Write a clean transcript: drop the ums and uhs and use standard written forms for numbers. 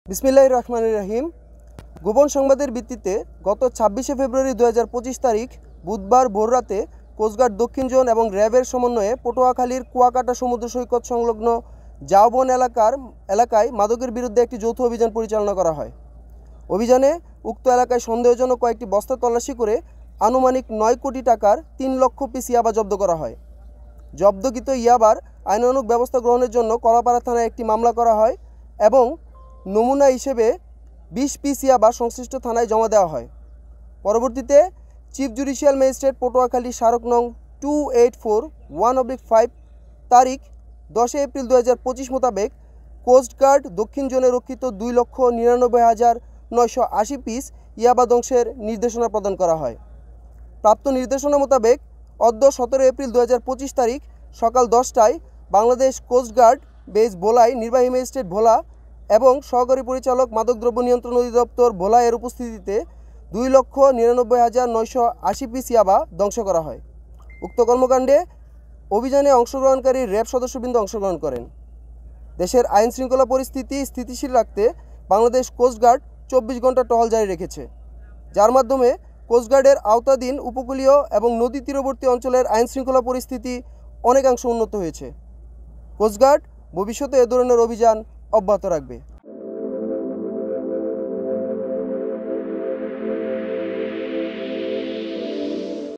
বিসমিল্লাহির রহমানির রহিম। গোপন সংবাদের ভিত্তিতে গত ২৬শে ফেব্রুয়ারি ২০২৫ তারিখ বুধবার ভোররাতে কোস্টগার্ড দক্ষিণ জোন এবং র্যাবের সমন্বয়ে পটুয়াখালীর কুয়াকাটা সমুদ্র সৈকত সংলগ্ন জাওবন এলাকায় মাদকের বিরুদ্ধে একটি যৌথ অভিযান পরিচালনা করা হয়। অভিযানে উক্ত এলাকায় সন্দেহজনক কয়েকটি বস্তা তল্লাশি করে আনুমানিক ৯ কোটি টাকার ৩ লক্ষ পিস ইয়াবা জব্দ করা হয়। জব্দকৃত ইয়াবার আইনানুগ ব্যবস্থা গ্রহণের জন্য কলাপাড়া থানায় একটি মামলা করা হয় এবং নমুনা হিসেবে ২০ পিস ইয়াবা সংশ্লিষ্ট থানায় জমা দেওয়া হয়। পরবর্তীতে চিফ জুডিশিয়াল ম্যাজিস্ট্রেট পটুয়াখালী স্মারক নং 2841/5 তারিখ ১০ এপ্রিল ২০২৫ মোতাবেক কোস্টগার্ড দক্ষিণ জোনে রক্ষিত ২,৯৯,৯৮০ পিস ইয়াবা ধ্বংসের নির্দেশনা প্রদান করা হয়। প্রাপ্ত নির্দেশনা মোতাবেক অদ্য ১৭ এপ্রিল ২০২৫ তারিখ সকাল ১০টায় বাংলাদেশ কোস্টগার্ড বেস ভোলায় নির্বাহী ম্যাজিস্ট্রেট ভোলা এবং সহকারী পরিচালক মাদকদ্রব্য নিয়ন্ত্রণ অধিদপ্তর ভোলা এর উপস্থিতিতে ২,৯৯,৯৮০ পিস ইয়াবা ধ্বংস করা হয়। উক্ত কর্মকাণ্ডে অভিযানে অংশগ্রহণকারী র্যাব সদস্যবৃন্দ অংশগ্রহণ করেন। দেশের আইন শৃঙ্খলা পরিস্থিতি স্থিতিশীল রাখতে বাংলাদেশ কোস্টগার্ড ২৪ ঘন্টা টহল জারি রেখেছে, যার মাধ্যমে কোস্টগার্ডের আওতাধীন উপকূলীয় এবং নদী তীরবর্তী অঞ্চলের আইন শৃঙ্খলা পরিস্থিতি অনেকাংশ উন্নত হয়েছে। কোস্টগার্ড ভবিষ্যতে এ ধরনের অভিযান অব্যাহত রাখবে।